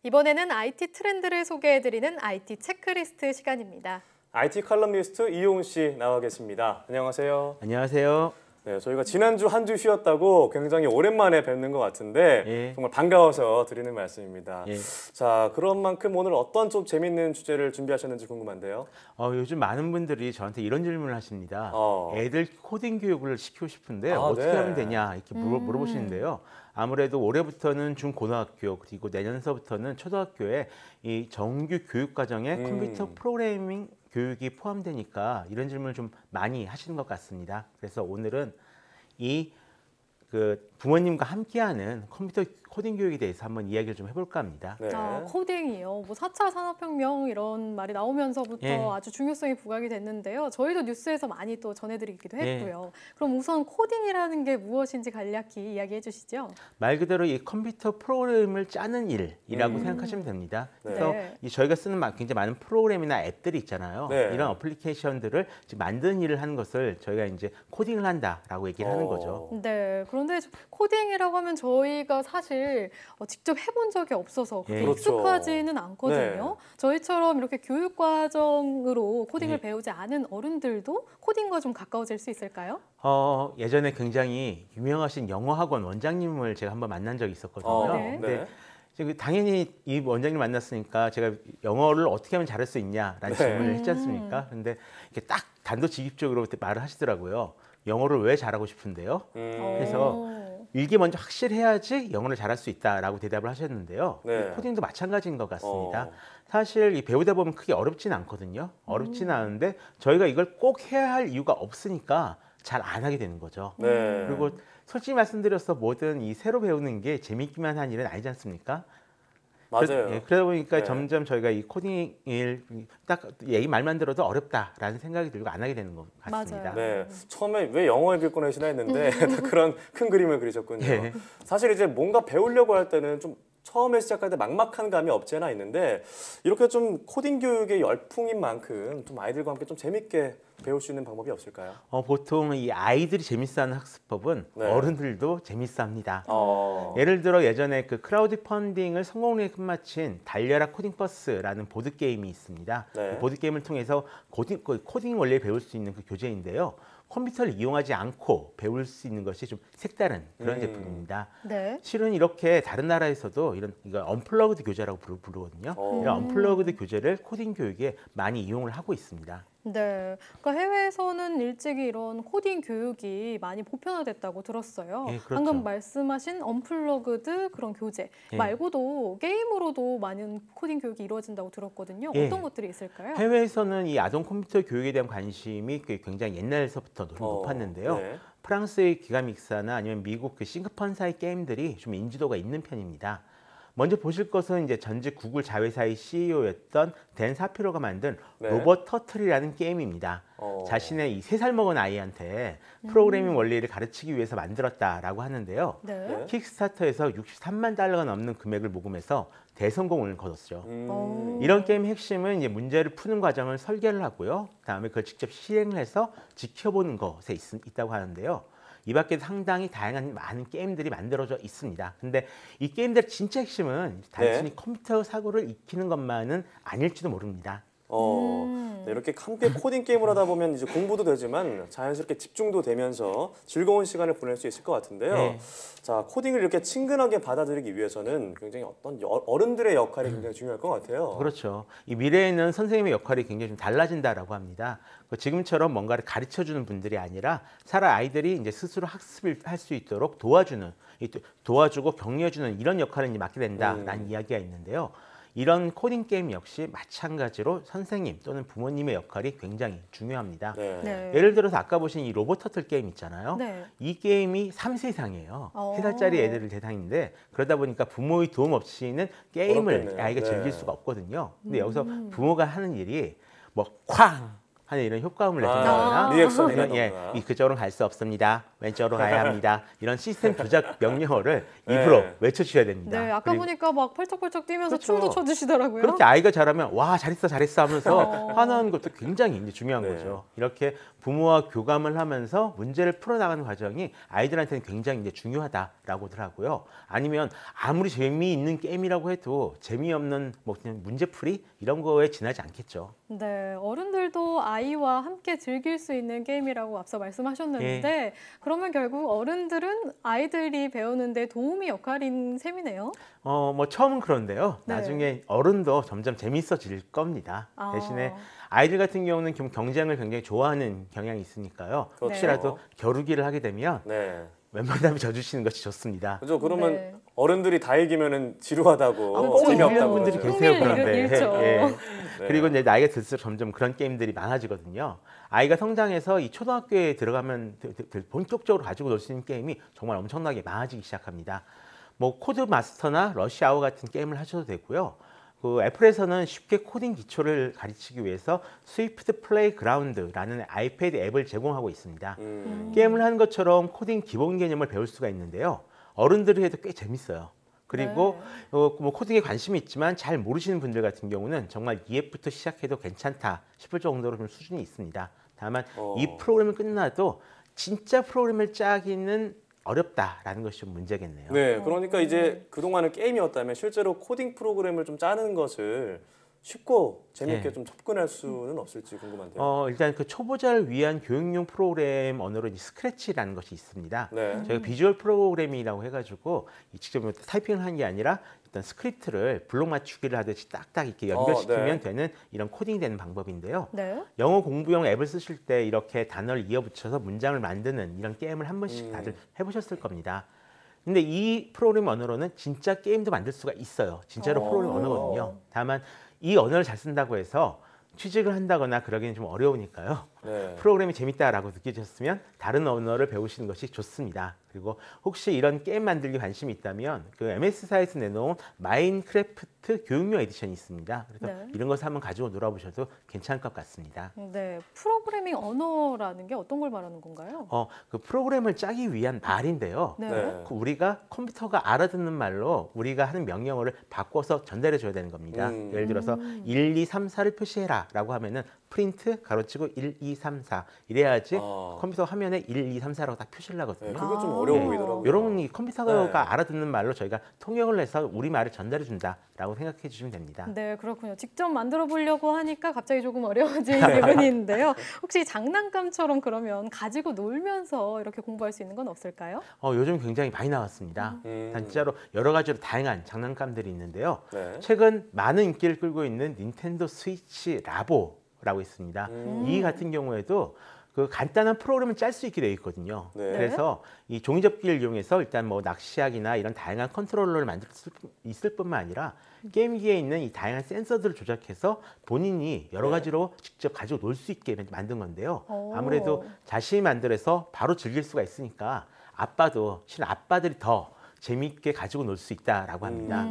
이번에는 IT 트렌드를 소개해드리는 IT 체크리스트 시간입니다. IT 칼럼니스트 이용훈 씨 나와 계십니다. 안녕하세요. 안녕하세요. 네, 저희가 지난주 한 주 쉬었다고 굉장히 오랜만에 뵙는 것 같은데 예. 정말 반가워서 드리는 말씀입니다. 예. 자, 그런 만큼 오늘 어떤 좀 재밌는 주제를 준비하셨는지 궁금한데요. 요즘 많은 분들이 저한테 이런 질문을 하십니다. 애들 코딩 교육을 시키고 싶은데 어떻게 네. 하면 되냐 이렇게 물어보시는데요. 아무래도 올해부터는 중고등학교 그리고 내년서부터는 초등학교에 이 정규 교육 과정에 컴퓨터 프로그래밍 교육이 포함되니까 이런 질문을 좀 많이 하시는 것 같습니다. 그래서 오늘은 이 부모님과 함께하는 컴퓨터 코딩 교육에 대해서 한번 이야기를 좀 해볼까 합니다. 네. 코딩이요. 4차 산업혁명 이런 말이 나오면서부터 예. 아주 중요성이 부각이 됐는데요. 저희도 뉴스에서 많이 또 전해드리기도 예. 했고요. 그럼 우선 코딩이라는 게 무엇인지 간략히 이야기해 주시죠. 말 그대로 이 컴퓨터 프로그램을 짜는 일이라고 생각하시면 됩니다. 그래서 네. 저희가 쓰는 굉장히 많은 프로그램이나 앱들이 있잖아요. 네. 이런 어플리케이션들을 만드는 일을 하는 것을 저희가 이제 코딩을 한다라고 얘기를 하는 거죠. 네. 그런데 코딩이라고 하면 저희가 사실 직접 해본 적이 없어서 그렇게 그렇죠. 익숙하지는 않거든요. 네. 저희처럼 이렇게 교육 과정으로 코딩을 예. 배우지 않은 어른들도 코딩과 좀 가까워질 수 있을까요? 예전에 굉장히 유명하신 영어 학원 원장님을 제가 한번 만난 적이 있었거든요. 네. 근데 당연히 이 원장님 만났으니까 제가 영어를 어떻게 하면 잘할 수 있냐라는 질문을 했지 않습니까? 근데 이렇게 딱 단도직입적으로 그때 말을 하시더라고요. 영어를 왜 잘하고 싶은데요? 그래서 일기 먼저 확실해야지 영어를 잘할 수 있다라고 대답을 하셨는데요. 네. 코딩도 마찬가지인 것 같습니다. 사실 이 배우다 보면 크게 어렵진 않거든요. 어렵진 않은데 저희가 이걸 꼭 해야 할 이유가 없으니까 잘 안 하게 되는 거죠. 네. 그리고 솔직히 말씀드려서 뭐든 이 새로 배우는 게 재미있기만 한 일은 아니지 않습니까? 맞아요. 그러다 보니까 네. 점점 저희가 이 코딩을 딱 얘기 말만 들어도 어렵다라는 생각이 들고 안 하게 되는 것 같습니다. 맞아요. 네, 처음에 왜 영어 앱을 꺼내시나 했는데 그런 큰 그림을 그리셨군요. 네. 사실 이제 뭔가 배우려고 할 때는 좀 처음에 시작할 때 막막한 감이 없지 않아 있는데 이렇게 좀 코딩 교육의 열풍인 만큼 좀 아이들과 함께 좀 재밌게 배울 수 있는 방법이 없을까요? 보통 이 아이들이 재밌어하는 학습법은 네. 어른들도 재밌어합니다. 예를 예를 들어 예전에 크라우드 펀딩을 성공리에 끝마친 달려라 코딩 버스라는 보드 게임이 있습니다. 네. 그 보드 게임을 통해서 코딩 원리를 배울 수 있는 그 교재인데요. 컴퓨터를 이용하지 않고 배울 수 있는 것이 좀 색다른 그런 제품입니다. 네. 실은 이렇게 다른 나라에서도 이거 언플러그드 교재라고 부르거든요. 이런 언플러그드 교재를 코딩 교육에 많이 이용을 하고 있습니다. 네, 그러니까 해외에서는 일찍이 이런 코딩 교육이 많이 보편화됐다고 들었어요. 예, 그렇죠. 방금 말씀하신 언플러그드 그런 교재 예. 말고도 게임으로도 많은 코딩 교육이 이루어진다고 들었거든요. 예. 어떤 것들이 있을까요? 해외에서는 이 아동 컴퓨터 교육에 대한 관심이 굉장히 옛날서부터 높았는데요. 네. 프랑스의 기가믹사나 아니면 미국 싱크펀사의 게임들이 좀 인지도가 있는 편입니다. 먼저 보실 것은 이제 전직 구글 자회사의 CEO였던 댄 사피로가 만든 네. 로봇 터틀이라는 게임입니다. 자신의 이 3살 먹은 아이한테 프로그래밍 원리를 가르치기 위해서 만들었다라고 하는데요. 네. 킥스타터에서 63만 달러가 넘는 금액을 모금해서 대성공을 거뒀죠. 오. 이런 게임의 핵심은 이제 문제를 푸는 과정을 설계를 하고요. 그다음에 그걸 직접 실행을 해서 지켜보는 것에 있다고 하는데요. 이 밖에 상당히 다양한 많은 게임들이 만들어져 있습니다. 근데 이 게임들의 진짜 핵심은 단순히 컴퓨터 사고를 익히는 것만은 아닐지도 모릅니다. 네, 이렇게 함께 코딩 게임을 하다 보면 이제 공부도 되지만 자연스럽게 집중도 되면서 즐거운 시간을 보낼 수 있을 것 같은데요. 네. 자, 코딩을 이렇게 친근하게 받아들이기 위해서는 굉장히 어떤 어른들의 역할이 굉장히 중요할 것 같아요. 그렇죠. 이 미래에는 선생님의 역할이 굉장히 좀 달라진다라고 합니다. 지금처럼 뭔가를 가르쳐주는 분들이 아니라 차라리 아이들이 이제 스스로 학습을 할 수 있도록 도와주고 격려해주는 이런 역할을 이제 맡게 된다라는 이야기가 있는데요. 이런 코딩 게임 역시 마찬가지로 선생님 또는 부모님의 역할이 굉장히 중요합니다. 네. 네. 예를 들어서 아까 보신 이 로봇 터틀 게임 있잖아요. 네. 이 게임이 3세 이상이에요. 3살짜리 애들을 대상인데 그러다 보니까 부모의 도움 없이는 게임을 어렵겠네요. 아이가 네. 즐길 수가 없거든요. 근데 여기서 부모가 하는 일이 뭐 쾅 하는 이런 효과음을 내준다거나 리액션이 아니면 그쪽으로는 갈 수 없습니다. 왼쪽으로 가야 합니다. 이런 시스템 조작 명령어를 입으로 네. 외쳐주셔야 됩니다. 네, 아까 그리고 보니까 막 펄쩍펄쩍 뛰면서 그렇죠. 춤도 춰주시더라고요. 그렇게 아이가 잘하면 와 잘했어 잘했어 하면서 어. 화나는 것도 굉장히 이제 중요한 네. 거죠. 이렇게 부모와 교감을 하면서 문제를 풀어나가는 과정이 아이들한테는 굉장히 이제 중요하다라고들 하고요. 아니면 아무리 재미있는 게임이라고 해도 재미없는 뭐 그냥 문제풀이 이런 거에 지나지 않겠죠. 네, 어른들도 아이와 함께 즐길 수 있는 게임이라고 앞서 말씀하셨는데 그러면 결국 어른들은 아이들이 배우는데 도움이 역할인 셈이네요. 뭐 처음은 그런데요. 네. 나중에 어른도 점점 재밌어질 겁니다. 아. 대신에 아이들 같은 경우는 좀 경쟁을 굉장히 좋아하는 경향이 있으니까요. 그렇죠. 혹시라도 겨루기를 하게 되면 네. 웬만하면 져주시는 것이 좋습니다. 그죠. 그러면 네. 어른들이 다 이기면은 지루하다고 꼭 재미없다고 이기는 분들이 그러죠. 계세요. 흥미를 그런데 잃죠. 네. 그리고 이제 나이가 들수록 점점 그런 게임들이 많아지거든요. 아이가 성장해서 이 초등학교에 들어가면 본격적으로 가지고 놀 수 있는 게임이 정말 엄청나게 많아지기 시작합니다. 뭐 코드 마스터나 러시 아워 같은 게임을 하셔도 되고요. 그 애플에서는 쉽게 코딩 기초를 가르치기 위해서 스위프트 플레이그라운드라는 아이패드 앱을 제공하고 있습니다. 게임을 하는 것처럼 코딩 기본 개념을 배울 수가 있는데요. 어른들이 해도 꽤 재밌어요. 그리고 뭐 코딩에 관심이 있지만 잘 모르시는 분들 같은 경우는 정말 EF부터 시작해도 괜찮다 싶을 정도로 좀 수준이 있습니다. 다만 이 프로그램이 끝나도 진짜 프로그램을 짜기는 어렵다라는 것이 좀 문제겠네요. 네, 그러니까 이제 그동안은 게임이었다면 실제로 코딩 프로그램을 좀 짜는 것을 쉽고 재미있게 네. 좀 접근할 수는 없을지 궁금한데요. 일단 그 초보자를 위한 교육용 프로그램 언어로 이제 스크래치라는 것이 있습니다. 네. 저희가 비주얼 프로그래밍이라고 해가지고 직접 타이핑을 하는 게 아니라 어떤 스크립트를 블록 맞추기를 하듯이 딱딱 이렇게 연결시키면 네. 되는 이런 코딩이 되는 방법인데요. 네. 영어 공부용 앱을 쓰실 때 이렇게 단어를 이어붙여서 문장을 만드는 이런 게임을 한 번씩 다들 해보셨을 겁니다. 근데 이 프로그램 언어로는 진짜 게임도 만들 수가 있어요. 진짜로 프로그램 언어거든요. 다만 이 언어를 잘 쓴다고 해서 취직을 한다거나 그러기는 좀 어려우니까요. 네. 프로그램이 재밌다라고 느끼셨으면 다른 언어를 배우시는 것이 좋습니다. 그리고 혹시 이런 게임 만들기 관심이 있다면 그 MS사에서 내놓은 마인크래프트 교육용 에디션이 있습니다. 그래서 네. 이런 것을 한번 가지고 놀아보셔도 괜찮을 것 같습니다. 네, 프로그래밍 언어라는 게 어떤 걸 말하는 건가요? 그 프로그램을 짜기 위한 말인데요. 네. 네. 우리가 컴퓨터가 알아듣는 말로 우리가 하는 명령어를 바꿔서 전달해 줘야 되는 겁니다. 예를 들어서 1, 2, 3, 4를 표시해라 라고 하면은 프린트 가로치고 1, 2, 3, 4 이래야지 컴퓨터 화면에 1, 2, 3, 4라고 딱 표시를 하거든요. 네, 그거 좀 아. 어려워 네. 보이더라고요. 이런 이 컴퓨터가 네. 알아듣는 말로 저희가 통역을 해서 우리 말을 전달해 준다라고 생각해 주시면 됩니다. 네, 그렇군요. 직접 만들어 보려고 하니까 갑자기 조금 어려워진 기분인데요. 혹시 장난감처럼 그러면 가지고 놀면서 이렇게 공부할 수 있는 건 없을까요? 요즘 굉장히 많이 나왔습니다. 진짜로 여러 가지로 다양한 장난감들이 있는데요. 네. 최근 많은 인기를 끌고 있는 닌텐도 스위치 라보라고 있습니다. 이 같은 경우에도 그 간단한 프로그램을 짤 수 있게 되어 있거든요. 네. 그래서 이 종이접기를 이용해서 일단 뭐 낚시하기나 이런 다양한 컨트롤러를 만들 수 있을 뿐만 아니라 게임기에 있는 이 다양한 센서들을 조작해서 본인이 여러 가지로 직접 가지고 놀 수 있게 만든 건데요. 오. 아무래도 자신이 만들어서 바로 즐길 수가 있으니까 실은 아빠들이 더 재미있게 가지고 놀 수 있다라고 합니다.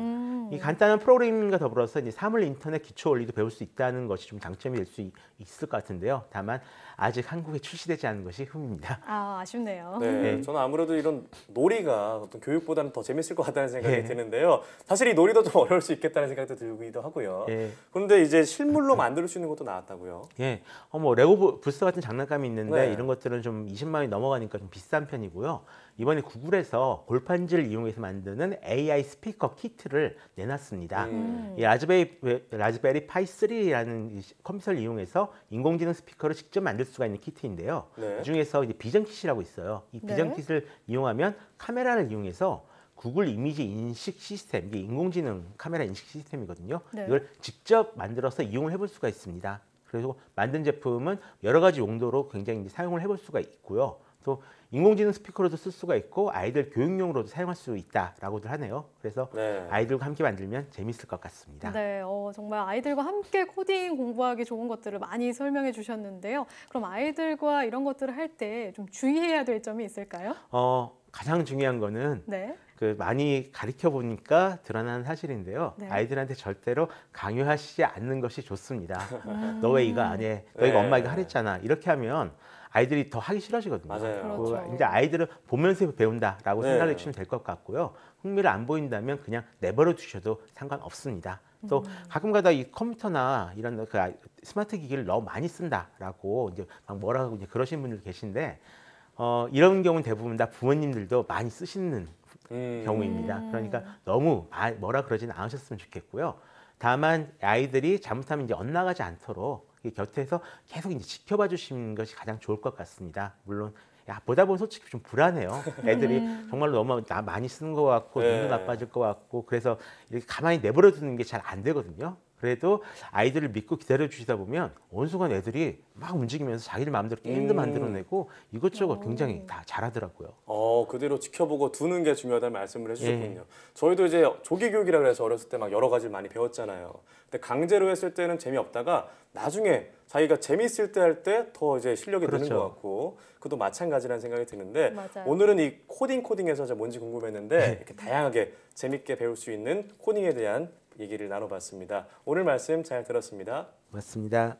이 간단한 프로그래밍과 더불어서 이제 사물 인터넷 기초 원리도 배울 수 있다는 것이 좀 장점이 될 수 있을 것 같은데요. 다만 아직 한국에 출시되지 않은 것이 흠입니다. 아, 아쉽네요. 네, 저는 아무래도 이런 놀이가 어떤 교육보다는 더 재밌을 것 같다는 생각이 예. 드는데요. 사실 이 놀이도 좀 어려울 수 있겠다는 생각도 들기도 하고요. 예. 그런데 이제 실물로 만들 수 있는 것도 나왔다고요. 예, 뭐 레고 부스 같은 장난감이 있는데 네. 이런 것들은 좀 20만 원이 넘어가니까 좀 비싼 편이고요. 이번에 구글에서 골판지를 이용해서 만드는 AI 스피커 키트를 내놨습니다. 이 라즈베리 파이 3라는 컴퓨터를 이용해서 인공지능 스피커를 직접 만들 수가 있는 키트인데요. 네. 그 중에서 이제 비전 킷이라고 있어요. 이 비전 네. 킷을 이용하면 카메라를 이용해서 구글 이미지 인식 시스템, 이게 인공지능 카메라 인식 시스템이거든요. 네. 이걸 직접 만들어서 이용을 해볼 수가 있습니다. 그리고 만든 제품은 여러 가지 용도로 굉장히 이제 사용을 해볼 수가 있고요. 또 인공지능 스피커로도 쓸 수가 있고 아이들 교육용으로도 사용할 수 있다라고들 하네요. 그래서 네. 아이들과 함께 만들면 재밌을 것 같습니다. 네, 정말 아이들과 함께 코딩 공부하기 좋은 것들을 많이 설명해 주셨는데요. 그럼 아이들과 이런 것들을 할 때 좀 주의해야 될 점이 있을까요? 가장 중요한 거는 네. 그 많이 가르쳐 보니까 드러나는 사실인데요. 네. 아이들한테 절대로 강요하시지 않는 것이 좋습니다. 너 왜 이거 안 해? 너 이거 네. 엄마 이거 하랬잖아. 이렇게 하면 아이들이 더 하기 싫어지거든요. 맞아요. 그렇죠. 이제 아이들은 보면서 배운다라고 네. 생각해 주시면 될 것 같고요. 흥미를 안 보인다면 그냥 내버려 두셔도 상관없습니다. 또 가끔가다 이 컴퓨터나 이런 그 스마트 기기를 너무 많이 쓴다라고 이제 막 뭐라고 이제 그러신 분들 계신데 이런 경우는 대부분 다 부모님들도 많이 쓰시는 경우입니다. 그러니까 너무 뭐라 그러지는 않으셨으면 좋겠고요. 다만 아이들이 잘못하면 이제 엇나가지 않도록 이 곁에서 계속 이제 지켜봐 주시는 것이 가장 좋을 것 같습니다. 물론 보다 보면 솔직히 좀 불안해요. 애들이 정말로 너무 많이 쓰는 것 같고 네. 눈도 나빠질 것 같고 그래서 이렇게 가만히 내버려 두는 게 잘 안 되거든요. 그래도 아이들을 믿고 기다려 주시다 보면 어느 순간 애들이 막 움직이면서 자기들 마음대로 게임도 만들어내고 이것저것 굉장히 다 잘하더라고요. 그대로 지켜보고 두는 게 중요하다는 말씀을 해주셨군요. 저희도 이제 조기 교육이라 그래서 어렸을 때 막 여러 가지를 많이 배웠잖아요. 근데 강제로 했을 때는 재미없다가 나중에 자기가 재미있을 때 할 때 더 이제 실력이 그렇죠. 느는 것 같고 그것도 마찬가지라는 생각이 드는데 맞아요. 오늘은 이 코딩에서 제가 뭔지 궁금했는데 이렇게 다양하게 재밌게 배울 수 있는 코딩에 대한 얘기를 나눠봤습니다. 오늘 말씀 잘 들었습니다. 고맙습니다.